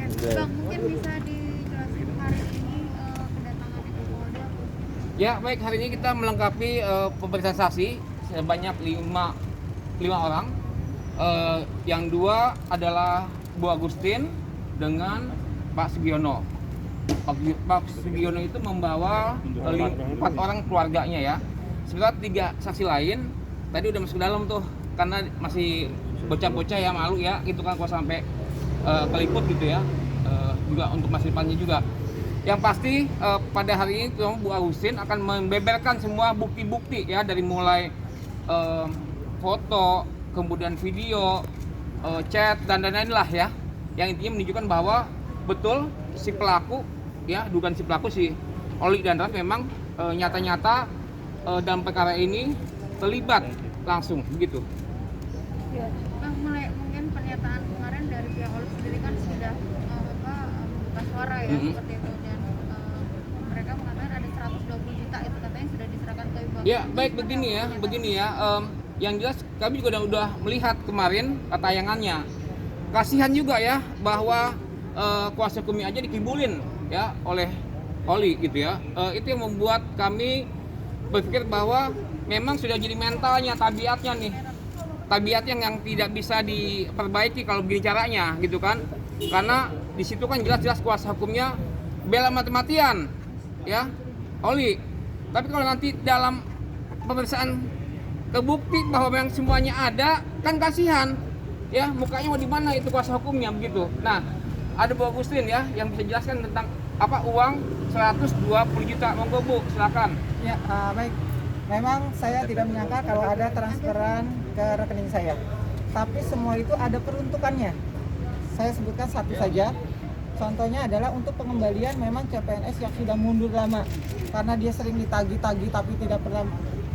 Bang, mungkin bisa dijelaskan hari ini kedatangannya ke Polda. Ya baik, hari ini kita melengkapi pemeriksaan saksi sebanyak 5 orang. Yang 2 adalah Bu Agustin dengan Pak Sugiono. Pak Sugiono itu membawa 4 orang keluarganya ya. Sebenarnya 3 saksi lain tadi udah masuk ke dalam tuh karena masih bocah-bocah ya, malu ya gitu kan kalau sampai keliput gitu ya. Juga untuk masa depannya juga. Yang pasti pada hari ini Bu Agustin akan membeberkan semua bukti-bukti ya, dari mulai foto, kemudian video, chat dan lain-lain lah ya, yang intinya menunjukkan bahwa betul si pelaku ya, dugaan si pelaku si Oli dan Ran memang nyata-nyata dalam perkara ini terlibat langsung begitu. Ya. Mungkin pernyataan kemarin dari pihak Oli sendiri kan sudah membuka suara ya seperti itu, dan mereka mengatakan ada 120 juta itu katanya sudah diserahkan ke Ibu. Ya baik, begini ya. Yang jelas kami juga udah melihat kemarin tayangannya. Kasihan juga ya bahwa kuasa hukumnya aja dikibulin ya oleh Oli gitu ya. Itu yang membuat kami berpikir bahwa memang sudah jadi mentalnya, tabiatnya nih. Tabiat yang tidak bisa diperbaiki kalau begini caranya gitu kan. Karena di situ kan jelas-jelas kuasa hukumnya bela mati-matian ya Oli. Tapi kalau nanti dalam pemeriksaan kebukti bahwa memang semuanya ada, kan kasihan ya, mukanya mau di mana itu kuasa hukumnya begitu. Nah, ada Bu Agustin ya yang bisa jelaskan tentang apa uang 120 juta. Monggo Bu, silakan. Ya, baik. Memang saya tidak menyangka kalau ada transferan ke rekening saya. Tapi semua itu ada peruntukannya. Saya sebutkan satu saja. Contohnya adalah untuk pengembalian memang CPNS yang sudah mundur lama. Karena dia sering ditagih-tagih tapi tidak pernah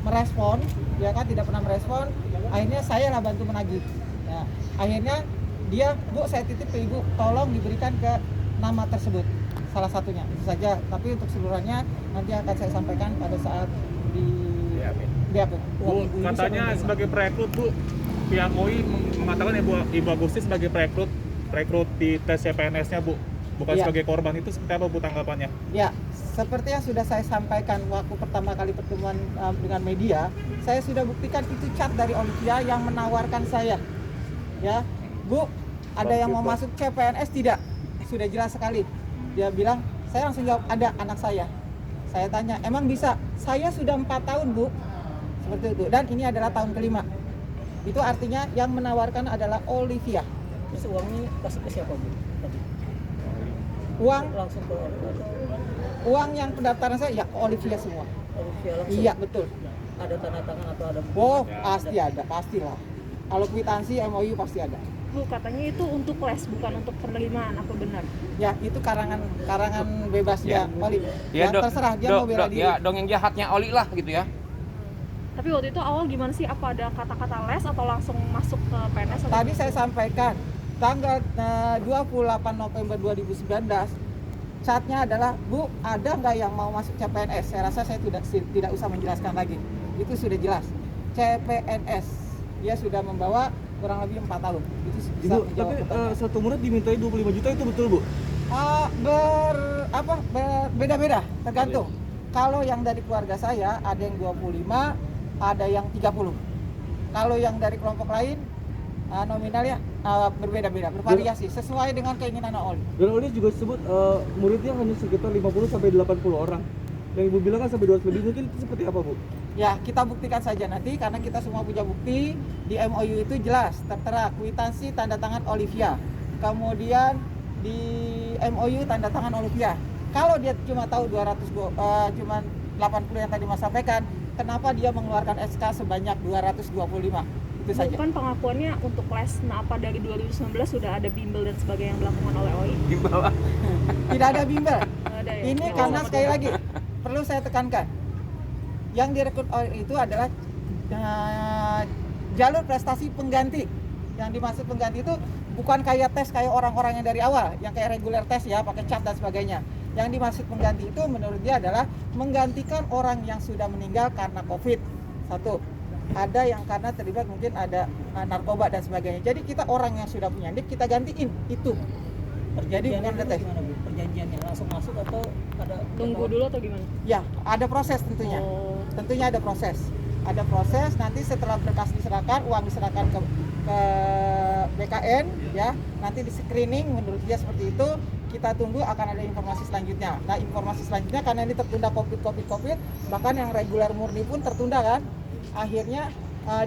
merespon, ya kan, tidak pernah merespon. Akhirnya saya lah bantu menagih. Ya, akhirnya dia, Bu, saya titip ke Ibu, tolong diberikan ke nama tersebut. Salah satunya itu saja. Tapi untuk seluruhnya nanti akan saya sampaikan pada saat di BAP. Bu, katanya sebagai perekrut, Bu, pihak MUI mengatakan Ibu Agustin sebagai perekrut di tes CPNS-nya, Bu, bukan ya, sebagai korban. Itu seperti apa, Bu, tanggapannya? Ya, seperti yang sudah saya sampaikan waktu pertama kali pertemuan dengan media, saya sudah buktikan itu chat dari Olivia yang menawarkan saya. Ya, Bu, ada yang mau masuk CPNS tidak? Sudah jelas sekali. Dia bilang, saya langsung jawab, ada anak saya. Saya tanya, emang bisa? Saya sudah 4 tahun, Bu. Seperti itu. Dan ini adalah tahun kelima. Itu artinya yang menawarkan adalah Olivia. Terus uangnya kasih ke siapa, Bu? Tadi. Uang Langsung ke uang yang pendaftaran saya ya ke Olivia semua. Olivia langsung. Iya, betul. Ada tanda tangan atau ada? Oh, pasti ada, pastilah. Kalau kwitansi MOU pasti ada. Bu, katanya itu untuk les, bukan untuk penerimaan, apa benar? Ya, itu karangan bebasnya Oli. Ya, terserah dia mau bela diri. Ya, dongeng jahatnya Oli lah gitu ya. Tapi waktu itu awal gimana sih? Apa ada kata-kata les atau langsung masuk ke PNS? Atau Tadi saya sampaikan tanggal 28 November 2019, chatnya adalah, Bu, ada nggak yang mau masuk CPNS? Saya rasa saya tidak usah menjelaskan lagi. Itu sudah jelas. CPNS. Dia sudah membawa kurang lebih 4 tahun. Itu bisa Ibu, tapi satu murid dimintai 25 juta itu betul, Bu? Beda-beda, tergantung. Kalau yang dari keluarga saya ada yang 25, ada yang 30. Kalau yang dari kelompok lain nominalnya berbeda-beda, bervariasi sesuai dengan keinginan Oli. Dan Oli juga sebut muridnya hanya sekitar 50 sampai 80 orang. Yang Ibu bilang kan sampai 200 lebih, mungkin itu seperti apa, Bu? Ya, kita buktikan saja nanti karena kita semua punya bukti. Di MOU itu jelas tertera kwitansi tanda tangan Olivia. Kemudian di MOU tanda tangan Olivia. Kalau dia cuma tahu 80 yang tadi Mas sampaikan, kenapa dia mengeluarkan SK sebanyak 225? Itu saja. bukan pengakuannya untuk les. Nah, apa dari 2019 sudah ada bimbel dan sebagainya yang dilakukan oleh OI? Di bawah. Tidak ada bimbel. Ada ya? Ini karena sekali lagi perlu saya tekankan, yang direkrut itu adalah jalur prestasi pengganti. Yang dimaksud pengganti itu bukan kayak tes kayak orang-orang yang dari awal, yang kayak reguler tes ya, pakai cap dan sebagainya. Yang dimaksud pengganti itu menurut dia adalah menggantikan orang yang sudah meninggal karena COVID. Satu, ada yang karena terlibat mungkin ada narkoba dan sebagainya. Jadi kita orang yang sudah punya NIK kita gantiin itu. Perjanjiannya bukan tes. gimana Bu? Perjanjiannya langsung masuk atau ada Tunggu dulu atau gimana? Ya, ada proses tentunya. Oh. Tentunya ada proses. Ada proses, nanti setelah berkas diserahkan, uang diserahkan ke BKN, ya, nanti di screening menurut dia seperti itu, kita tunggu akan ada informasi selanjutnya. Nah, informasi selanjutnya karena ini tertunda COVID, bahkan yang reguler murni pun tertunda kan, akhirnya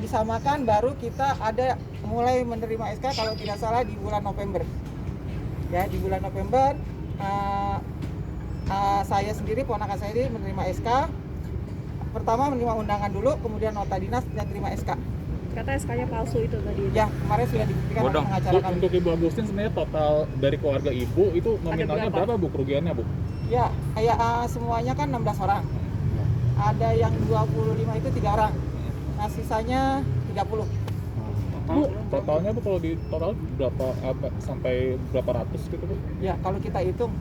disamakan, baru kita ada mulai menerima SK kalau tidak salah di bulan November. Ya, di bulan November saya sendiri, ponakan saya ini menerima SK. Pertama menerima undangan dulu, kemudian nota dinas dan terima SK. Kata SK-nya palsu itu tadi. Ya, kemarin sudah dibuktikan oleh Bodong. pengacara Bu, kami. untuk Ibu Agustin sebenarnya total dari keluarga Ibu itu nominalnya berapa? berapa Bu kerugiannya Bu? Ya, kayak semuanya kan 16 orang. Ada yang 25 itu 3 orang. Nah, sisanya 30. Totalnya Bu kalau di total berapa sampai berapa ratus gitu Bu? Ya, kalau kita hitung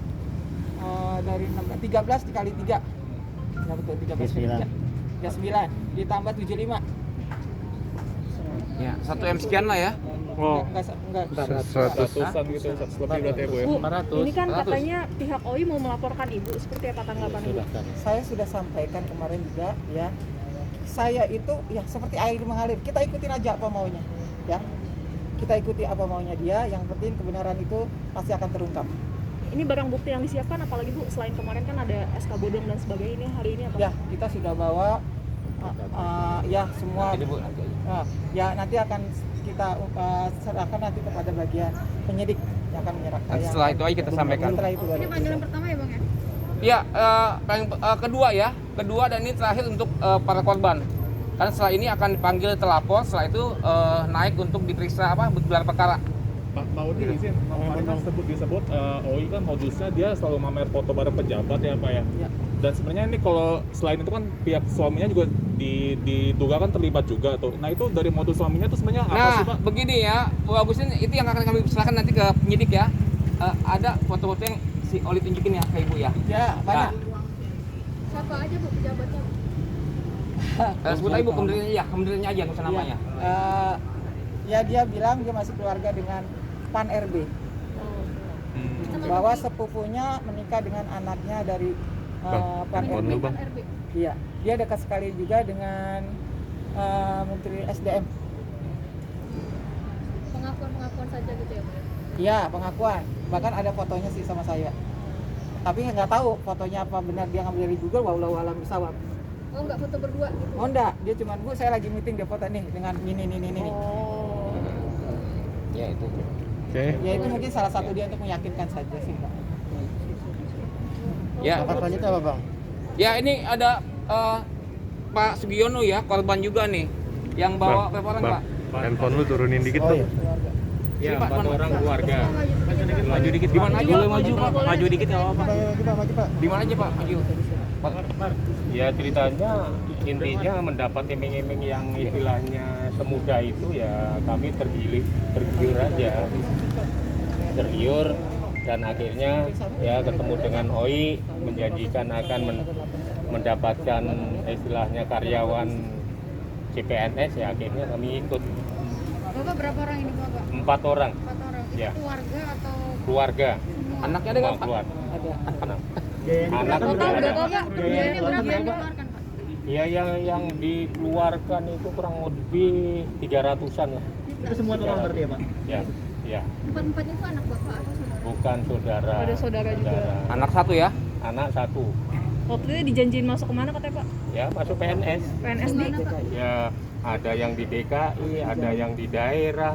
dari 13 dikali 3. Ya betul, 13 kali 3. Ya 9 ditambah 75. Ya, 1 M sekian lah ya. Oh, Enggak. ratusan gitu, 100 lebih berarti ya Bu ya? Bu, ini kan katanya pihak OI mau melaporkan Ibu, seperti apa tanggapan Ibu? Saya sudah sampaikan kemarin juga, ya. Saya itu ya seperti air mengalir. Kita ikutin aja apa maunya, ya. Kita ikuti apa maunya dia, yang penting kebenaran itu pasti akan terungkap. Ini barang bukti yang disiapkan apalagi Bu, selain kemarin kan ada SK bodong dan sebagainya, ini hari ini apa? Ya, kita sudah bawa ya semua. Ya nanti akan kita serahkan nanti kepada bagian penyidik yang akan menyerahkan. Nanti setelah itu aja kita sampaikan. Setelah itu baru. Ini panggilan pertama ya Bang ya? Iya, kedua dan ini terakhir untuk para korban. Karena setelah ini akan dipanggil terlapor, setelah itu naik untuk diperiksa gelar perkara. Pak Udi izin, memang disebut OI kan modusnya dia selalu mamer foto bareng pejabat ya Pak ya. Ya. Dan sebenarnya ini kalau selain itu kan pihak suaminya juga diduga kan terlibat juga tuh. Nah itu dari modus suaminya tuh sebenarnya apa Nah, sih Pak? begini ya, Bu Agustin, itu yang akan kami serahkan nanti ke penyidik ya. Ada foto-foto yang si Oli tunjukin ya ke Ibu ya. Ya, banyak. Siapa aja Bu pejabatnya? Sebut aja Ibu, kementeriannya aja, nggak usah namanya. Ya dia bilang dia masih keluarga dengan Pan RB. Bahwa sepupunya menikah dengan anaknya dari Pan RB. RB. Iya, dia dekat sekali juga dengan Menteri SDM. Pengakuan saja gitu ya Bu? Iya, pengakuan. Bahkan ada fotonya sih sama saya. Tapi nggak tahu fotonya apa benar dia ngambil dari Google, wallahu alam bisawab. Oh nggak foto berdua gitu? Oh enggak, dia cuma Bu saya lagi meeting dia foto nih dengan ini. Oh. Ya itu. Ya itu mungkin salah satu dia untuk meyakinkan saja sih, Pak. Ya. Lanjutnya apa, Bang? Ya ini ada Pak Sugiono ya, korban juga nih, yang bawa berapa orang Pak? Handphone lu turunin dikit Oh tuh. iya, keluarga. Ya, 4 orang keluarga. Maju Dikit. Di mana aja? Boleh maju, Pak. Maju dikit nggak apa-apa. Maju, Pak. Di mana aja Pak? Maju. Ya ceritanya intinya mendapat iming-iming yang istilahnya semudah itu ya kami tergiur aja, tergiur dan akhirnya ya ketemu dengan OI menjanjikan akan mendapatkan istilahnya karyawan CPNS ya akhirnya kami ikut. Bapak berapa orang ini Bapak? 4 orang 4 orang. Ya. Itu keluarga atau keluarga. Anaknya ada nggak Semua Pak? keluar. Ada. Anak. total juga ada. berapa Pak? Biayanya berapa yang dikeluarkan Pak? Ya yang dikeluarkan itu kurang lebih 300-an lah. Itu semua orang berarti ya Pak? Ya. 4-4 itu anak Bapak atau saudara? Bukan saudara. Ada saudara juga. Anak satu ya? Anak satu. Waktu itu dijanjiin masuk kemana katanya Pak? Ya masuk PNS. PNS di? Gimana Pak? Ya ada yang di DKI, ada yang di daerah,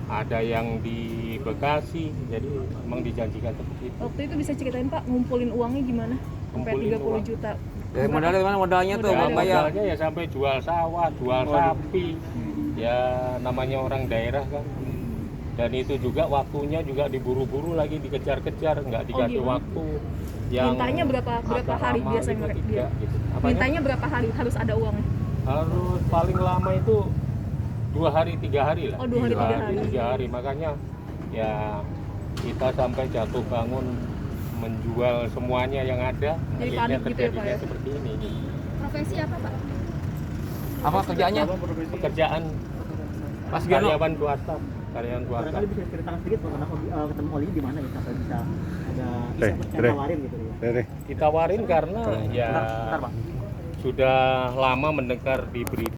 ada yang di Bekasi. Jadi memang dijanjikan seperti itu. Waktu itu bisa ceritain Pak, ngumpulin uangnya gimana? Sampai Ngumpulin 30 uang. juta. Modalnya dari mana modalnya tuh? Ya, Buat bayar. modalnya ya sampai jual sawah, jual sapi. Ya namanya orang daerah kan. Dan itu juga waktunya juga diburu-buru lagi, dikejar-kejar, nggak dikasih gitu. waktu. Yang Mintanya berapa agak hari lama biasanya gitu, mereka? tiga, gitu. Apanya? Mintanya berapa hari harus ada uangnya? Harus paling lama itu 2 hari 3 hari lah. Oh, 2 hari, 3 hari. 3 hari. Makanya ya kita sampai jatuh bangun menjual semuanya yang ada. Jadi Akhirnya panik gitu ya, Pak, terjadinya ya? seperti ini. Profesi apa Pak? Apa kerjaannya? Pekerjaan Mas Giono. karyawan swasta. karyawan swasta. Barangkali bisa ceritakan sedikit Pak, kenapa ketemu Oli di mana ya sampai bisa ada bisa tawarin gitu ya. Ditawarin karena ya Bentar, Pak. sudah lama mendengar di berita